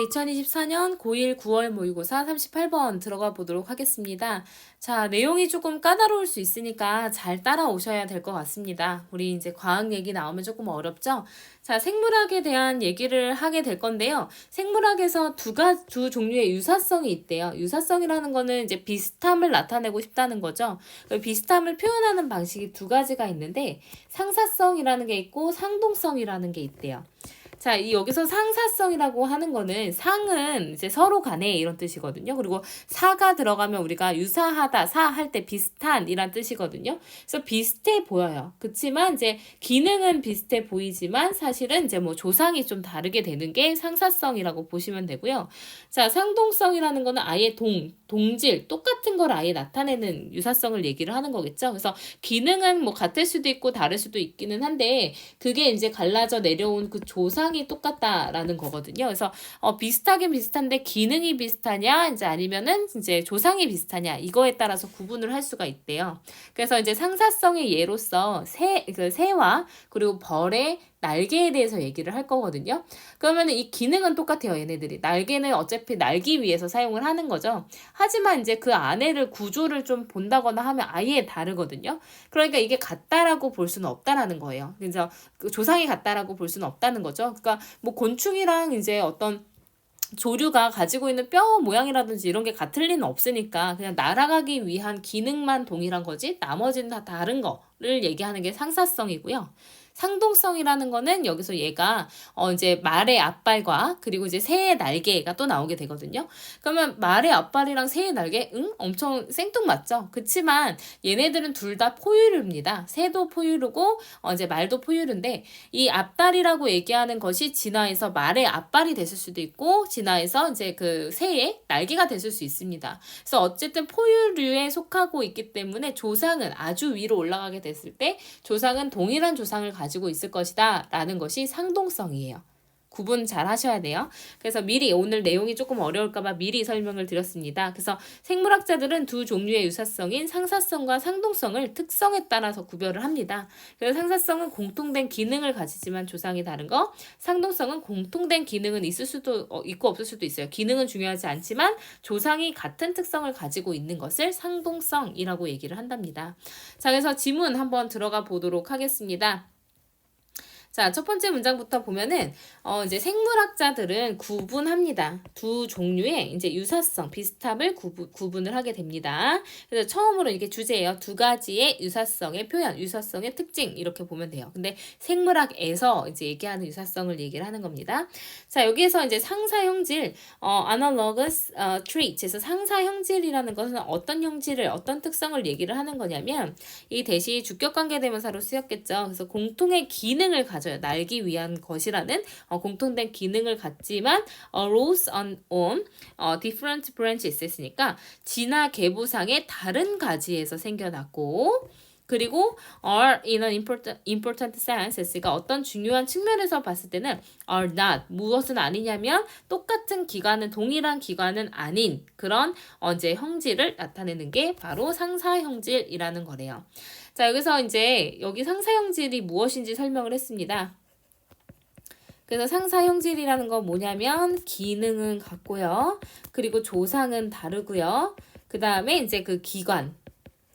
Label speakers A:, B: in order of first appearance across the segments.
A: 2024년 고1 9월 모의고사 38번 들어가 보도록 하겠습니다. 자, 내용이 조금 까다로울 수 있으니까 잘 따라오셔야 될 것 같습니다. 우리 이제 과학 얘기 나오면 조금 어렵죠? 자, 생물학에 대한 얘기를 하게 될 건데요. 생물학에서 두 종류의 유사성이 있대요. 유사성이라는 거는 이제 비슷함을 나타내고 싶다는 거죠. 그 비슷함을 표현하는 방식이 두 가지가 있는데 상사성이라는 게 있고 상동성이라는 게 있대요. 자, 여기서 상사성이라고 하는 거는 상은 이제 서로 간에 이런 뜻이거든요. 그리고 사가 들어가면 우리가 유사하다, 사 할 때 비슷한 이란 뜻이거든요. 그래서 비슷해 보여요. 그치만 이제 기능은 비슷해 보이지만 사실은 이제 뭐 조상이 좀 다르게 되는 게 상사성이라고 보시면 되고요. 자, 상동성이라는 거는 아예 동질, 똑같은 걸 아예 나타내는 유사성을 얘기를 하는 거겠죠. 그래서 기능은 뭐 같을 수도 있고 다를 수도 있기는 한데 그게 이제 갈라져 내려온 그 조상이 똑같다라는 거거든요. 그래서 비슷하긴 비슷한데 기능이 비슷하냐 이제 아니면은 이제 조상이 비슷하냐 이거에 따라서 구분을 할 수가 있대요. 그래서 이제 상사성의 예로서 새와 그리고 벌의 날개에 대해서 얘기를 할 거거든요. 그러면 이 기능은 똑같아요, 얘네들이. 날개는 어차피 날기 위해서 사용을 하는 거죠. 하지만 이제 그 안에를 구조를 좀 본다거나 하면 아예 다르거든요. 그러니까 이게 같다라고 볼 수는 없다라는 거예요. 그래서 그 조상이 같다라고 볼 수는 없다는 거죠. 그러니까 뭐 곤충이랑 이제 어떤 조류가 가지고 있는 뼈 모양이라든지 이런 게 같을 리는 없으니까 그냥 날아가기 위한 기능만 동일한 거지 나머지는 다 다른 거를 얘기하는 게 상사성이고요. 상동성이라는 거는 여기서 얘가 이제 말의 앞발과 그리고 이제 새의 날개가 또 나오게 되거든요. 그러면 말의 앞발이랑 새의 날개, 엄청 생뚱맞죠? 그치만 얘네들은 둘 다 포유류입니다. 새도 포유류고 이제 말도 포유류인데 이 앞다리라고 얘기하는 것이 진화해서 말의 앞발이 됐을 수도 있고 진화해서 이제 그 새의 날개가 됐을 수 있습니다. 그래서 어쨌든 포유류에 속하고 있기 때문에 조상은 아주 위로 올라가게 됐을 때 조상은 동일한 조상을 가지고 있을 것이다 라는 것이 상동성이에요. 구분 잘 하셔야 돼요. 그래서 미리 오늘 내용이 조금 어려울까봐 미리 설명을 드렸습니다. 그래서 생물학자들은 두 종류의 유사성인 상사성과 상동성을 특성에 따라서 구별을 합니다. 그래서 상사성은 공통된 기능을 가지지만 조상이 다른 거, 상동성은 공통된 기능은 있을 수도 있고 없을 수도 있어요. 기능은 중요하지 않지만 조상이 같은 특성을 가지고 있는 것을 상동성이라고 얘기를 한답니다. 자, 그래서 지문 한번 들어가 보도록 하겠습니다. 자, 첫 번째 문장부터 보면은, 이제 생물학자들은 구분합니다. 두 종류의 이제 유사성, 비슷함을 구분을 하게 됩니다. 그래서 처음으로 이게 주제예요. 두 가지의 유사성의 표현, 유사성의 특징, 이렇게 보면 돼요. 근데 생물학에서 이제 얘기하는 유사성을 얘기를 하는 겁니다. 자, 여기에서 이제 상사형질, analogous trait, 그래서 상사형질이라는 것은 어떤 형질을, 어떤 특성을 얘기를 하는 거냐면, 이 대시 주격관계대명사로 쓰였겠죠. 그래서 공통의 기능을 가져요. 날기 위한 것이라는 공통된 기능을 갖지만 arose on different branches 했으니까 진화 계보상의 다른 가지에서 생겨났고 그리고 are in an important sense 했으니까 어떤 중요한 측면에서 봤을 때는 are not 무엇은 아니냐면 똑같은 기관은 동일한 기관은 아닌 그런 이제 형질을 나타내는 게 바로 상사형질이라는 거래요. 자, 여기서 이제 여기 상사형질이 무엇인지 설명을 했습니다. 그래서 상사형질이라는 건 뭐냐면 기능은 같고요. 그리고 조상은 다르고요. 그 다음에 이제 그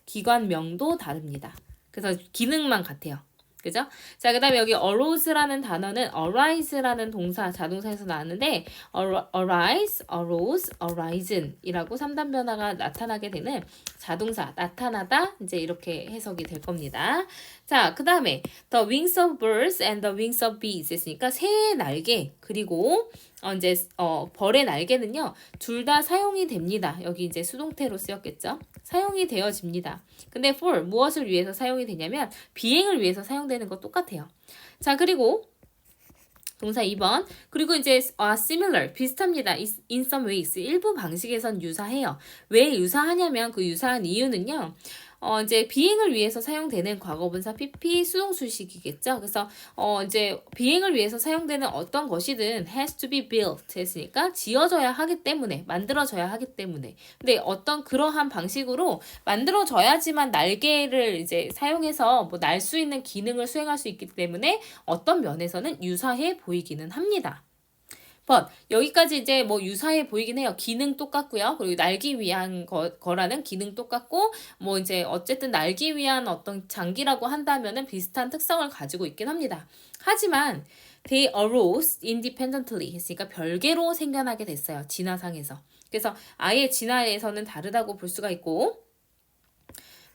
A: 기관명도 다릅니다. 그래서 기능만 같아요. 그죠? 자, 그 다음에 여기 arouse라는 단어는 arise라는 동사, 자동사에서 나왔는데 arise, arose, arisen 이라고 3단 변화가 나타나게 되는 자동사, 나타나다 이제 이렇게 해석이 될 겁니다. 자, 그 다음에 the wings of birds and the wings of bees 했으니까 새의 날개 그리고 이제 벌의 날개는요 둘 다 사용이 됩니다. 여기 이제 수동태로 쓰였겠죠. 사용이 되어집니다. 근데 for 무엇을 위해서 사용이 되냐면 비행을 위해서 사용되는 거 똑같아요. 자, 그리고 동사 2번. 그리고 이제 similar 비슷합니다. in some ways 일부 방식에선 유사해요. 왜 유사하냐면 그 유사한 이유는요. 이제 비행을 위해서 사용되는 과거분사 PP 수동수식이겠죠. 그래서 이제 비행을 위해서 사용되는 어떤 것이든 has to be built 했으니까 지어져야 하기 때문에 만들어져야 하기 때문에 근데 어떤 그러한 방식으로 만들어져야지만 날개를 이제 사용해서 뭐 날 수 있는 기능을 수행할 수 있기 때문에 어떤 면에서는 유사해 보이기는 합니다. but 여기까지 이제 뭐 유사해 보이긴 해요. 기능 똑같고요. 그리고 날기 위한 거라는 기능 똑같고 뭐 이제 어쨌든 날기 위한 어떤 장기라고 한다면은 비슷한 특성을 가지고 있긴 합니다. 하지만 they arose independently 했으니까 별개로 생겨나게 됐어요. 진화상에서. 그래서 아예 진화에서는 다르다고 볼 수가 있고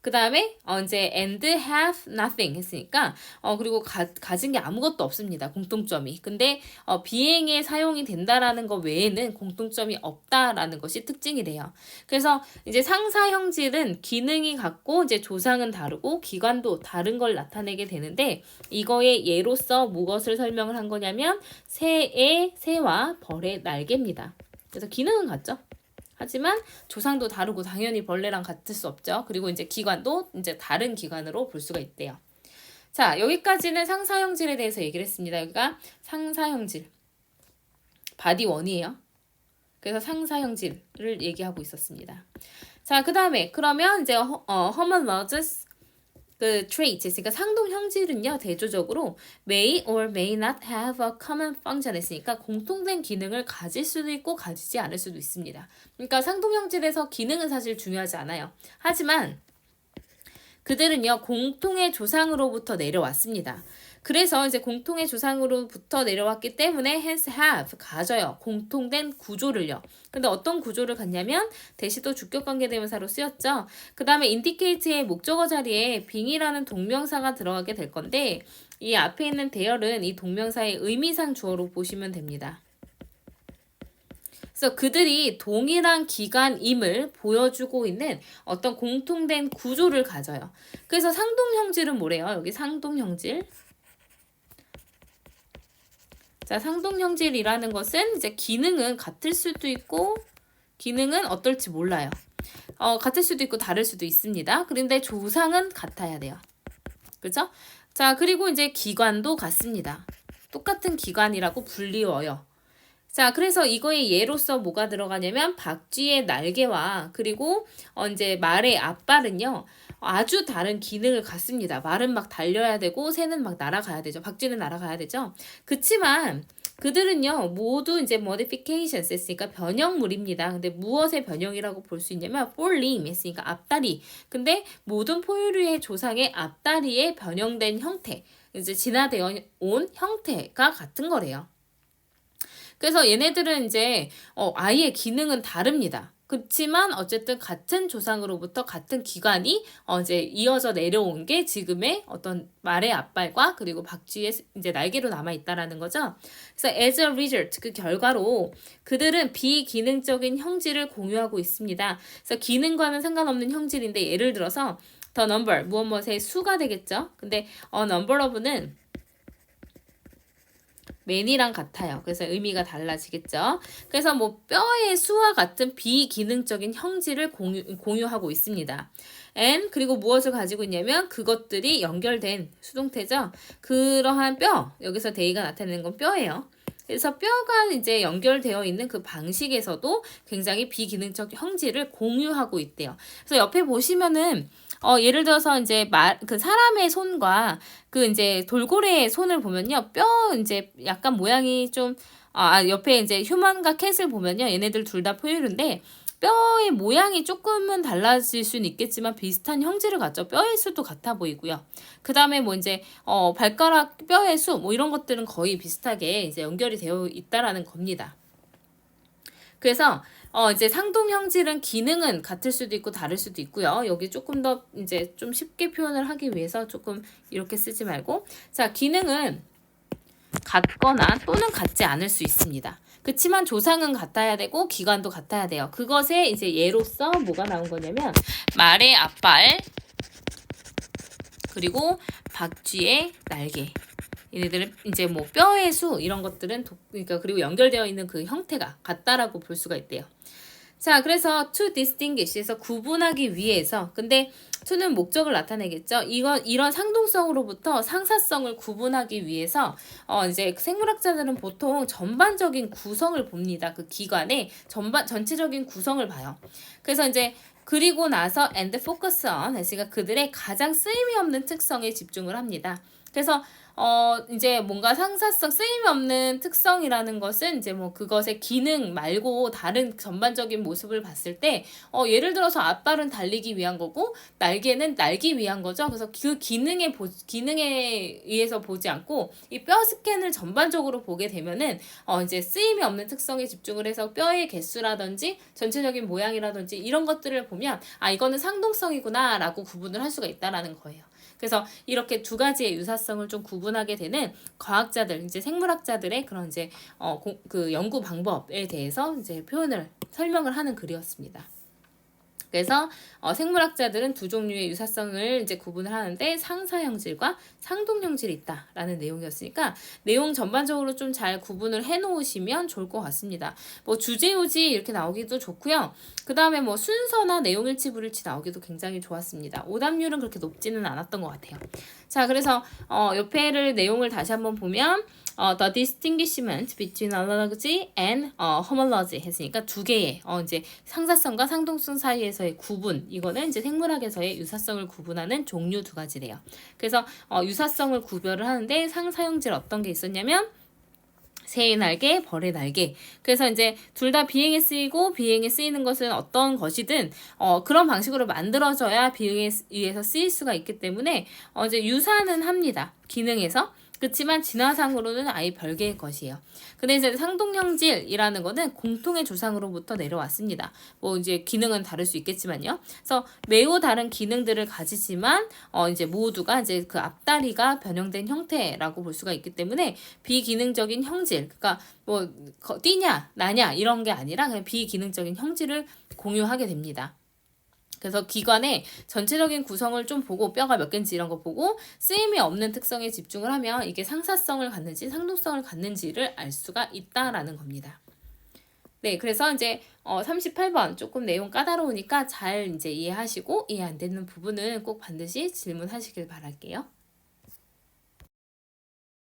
A: 그 다음에 이제 and have nothing 했으니까 그리고 가진 게 아무것도 없습니다. 공통점이. 근데 비행에 사용이 된다라는 것 외에는 공통점이 없다라는 것이 특징이래요. 그래서 이제 상사 형질은 기능이 같고 이제 조상은 다르고 기관도 다른 걸 나타내게 되는데 이거의 예로서 무엇을 설명을 한 거냐면 새와 벌의 날개입니다. 그래서 기능은 같죠. 하지만 조상도 다르고 당연히 벌레랑 같을 수 없죠. 그리고 이제 기관도 이제 다른 기관으로 볼 수가 있대요. 자, 여기까지는 상사형질에 대해서 얘기를 했습니다. 여기가 상사형질. 바디 1이에요. 그래서 상사형질을 얘기하고 있었습니다. 자, 그 다음에 그러면 이제 homologous 그 traits, 그러니까 상동 형질은요 대조적으로 may or may not have a common function 했으니까 공통된 기능을 가질 수도 있고 가지지 않을 수도 있습니다. 그러니까 상동 형질에서 기능은 사실 중요하지 않아요. 하지만 그들은요 공통의 조상으로부터 내려왔습니다. 그래서 이제 공통의 조상으로부터 내려왔기 때문에 hence have 가져요. 공통된 구조를요. 근데 어떤 구조를 갖냐면 대시도 주격관계대명사로 쓰였죠. 그 다음에 indicate의 목적어 자리에 being이라는 동명사가 들어가게 될 건데 이 앞에 있는 대열은 이 동명사의 의미상 주어로 보시면 됩니다. 그래서 그들이 동일한 기관임을 보여주고 있는 어떤 공통된 구조를 가져요. 그래서 상동형질은 뭐래요? 여기 상동형질. 자, 상동형질이라는 것은 이제 기능은 같을 수도 있고 기능은 어떨지 몰라요. 같을 수도 있고 다를 수도 있습니다. 그런데 조상은 같아야 돼요. 그렇죠? 자, 그리고 이제 기관도 같습니다. 똑같은 기관이라고 불리워요. 자, 그래서 이거의 예로서 뭐가 들어가냐면 박쥐의 날개와 그리고 이제 말의 앞발은요. 아주 다른 기능을 갖습니다. 말은 막 달려야 되고 새는 막 날아가야 되죠. 박쥐는 날아가야 되죠. 그치만 그들은요 모두 이제 modifications 했으니까 변형물입니다. 근데 무엇의 변형이라고 볼 수 있냐면 forelimb 했으니까 앞다리. 근데 모든 포유류의 조상의 앞다리에 변형된 형태, 이제 진화되어 온 형태가 같은 거래요. 그래서 얘네들은 이제 아예 기능은 다릅니다. 그렇지만 어쨌든 같은 조상으로부터 같은 기관이 이제 이어져 내려온 게 지금의 어떤 말의 앞발과 그리고 박쥐의 이제 날개로 남아 있다라는 거죠. 그래서 as a result 그 결과로 그들은 비기능적인 형질을 공유하고 있습니다. 그래서 기능과는 상관없는 형질인데 예를 들어서 the number 무엇무엇의 수가 되겠죠. 근데 number of는 man이랑 같아요. 그래서 의미가 달라지겠죠. 그래서 뭐 뼈의 수와 같은 비기능적인 형질을 공유하고 있습니다. and 그리고 무엇을 가지고 있냐면 그것들이 연결된 수동태죠. 그러한 뼈, 여기서 they가 나타내는 건 뼈예요. 그래서 뼈가 이제 연결되어 있는 그 방식에서도 굉장히 비기능적 형질을 공유하고 있대요. 그래서 옆에 보시면은 예를 들어서 이제 그 사람의 손과 그 이제 돌고래의 손을 보면요. 뼈 이제 약간 모양이 좀 옆에 이제 휴먼과 캣을 보면요. 얘네들 둘 다 포유류인데 뼈의 모양이 조금은 달라질 수는 있겠지만 비슷한 형질을 갖죠. 뼈의 수도 같아 보이고요. 그 다음에 뭐 이제 발가락 뼈의 수 뭐 이런 것들은 거의 비슷하게 이제 연결이 되어 있다라는 겁니다. 그래서 이제 상동 형질은 기능은 같을 수도 있고 다를 수도 있고요. 여기 조금 더 이제 좀 쉽게 표현을 하기 위해서 조금 이렇게 쓰지 말고 자, 기능은 같거나 또는 같지 않을 수 있습니다. 그치만 조상은 같아야 되고 기관도 같아야 돼요. 그것의 이제 예로서 뭐가 나온 거냐면 말의 앞발 그리고 박쥐의 날개. 얘네들은 이제 뭐 뼈의 수 이런 것들은 그러니까 그리고 연결되어 있는 그 형태가 같다라고 볼 수가 있대요. 자, 그래서 to distinguish에서 구분하기 위해서 근데 to는 목적을 나타내겠죠. 이런 상동성으로부터 상사성을 구분하기 위해서 이제 생물학자들은 보통 전반적인 구성을 봅니다. 그 기관의 전체적인 구성을 봐요. 그래서 이제 그리고 나서 and focus on 그러니까 그들의 가장 쓰임이 없는 특성에 집중을 합니다. 그래서 이제 뭔가 상사성, 쓰임이 없는 특성이라는 것은 이제 뭐 그것의 기능 말고 다른 전반적인 모습을 봤을 때, 예를 들어서 앞발은 달리기 위한 거고, 날개는 날기 위한 거죠. 그래서 그 기능에 의해서 보지 않고, 이 뼈 스캔을 전반적으로 보게 되면은, 이제 쓰임이 없는 특성에 집중을 해서 뼈의 개수라든지, 전체적인 모양이라든지, 이런 것들을 보면, 아, 이거는 상동성이구나, 라고 구분을 할 수가 있다라는 거예요. 그래서 이렇게 두 가지의 유사성을 좀 구분하게 되는 과학자들, 이제 생물학자들의 그런 이제 그 연구 방법에 대해서 이제 설명을 하는 글이었습니다. 그래서 생물학자들은 두 종류의 유사성을 이제 구분을 하는데 상사형질과 상동형질이 있다라는 내용이었으니까 내용 전반적으로 좀 잘 구분을 해 놓으시면 좋을 것 같습니다. 뭐 주제요지 이렇게 나오기도 좋고요. 그 다음에 뭐 순서나 내용일치 불일치 나오기도 굉장히 좋았습니다. 오답률은 그렇게 높지는 않았던 것 같아요. 자, 그래서 옆에를 내용을 다시 한번 보면 the distinguishment between analogy and homology 했으니까 두 개의 이제 상사성과 상동성 사이에서의 구분, 이거는 이제 생물학에서의 유사성을 구분하는 종류 두 가지래요. 그래서 유사성을 구별을 하는데 상사형질 어떤 게 있었냐면 새의 날개, 벌의 날개. 그래서 이제 둘 다 비행에 쓰이고 비행에 쓰이는 것은 어떤 것이든 그런 방식으로 만들어져야 비행에 의해서 쓰일 수가 있기 때문에 이제 유사는 합니다. 기능에서. 그렇지만 진화상으로는 아예 별개의 것이에요. 근데 이제 상동형질이라는 거는 공통의 조상으로부터 내려왔습니다. 뭐 이제 기능은 다를 수 있겠지만요. 그래서 매우 다른 기능들을 가지지만 이제 모두가 이제 그 앞다리가 변형된 형태라고 볼 수가 있기 때문에 비기능적인 형질, 그러니까 뭐 띠냐 나냐 이런 게 아니라 그냥 비기능적인 형질을 공유하게 됩니다. 그래서 기관의 전체적인 구성을 좀 보고 뼈가 몇 개인지 이런 거 보고 쓰임이 없는 특성에 집중을 하면 이게 상사성을 갖는지 상동성을 갖는지를 알 수가 있다라는 겁니다. 네, 그래서 이제 38번 조금 내용 까다로우니까 잘 이제 이해하시고 이해 안 되는 부분은 꼭 반드시 질문하시길 바랄게요.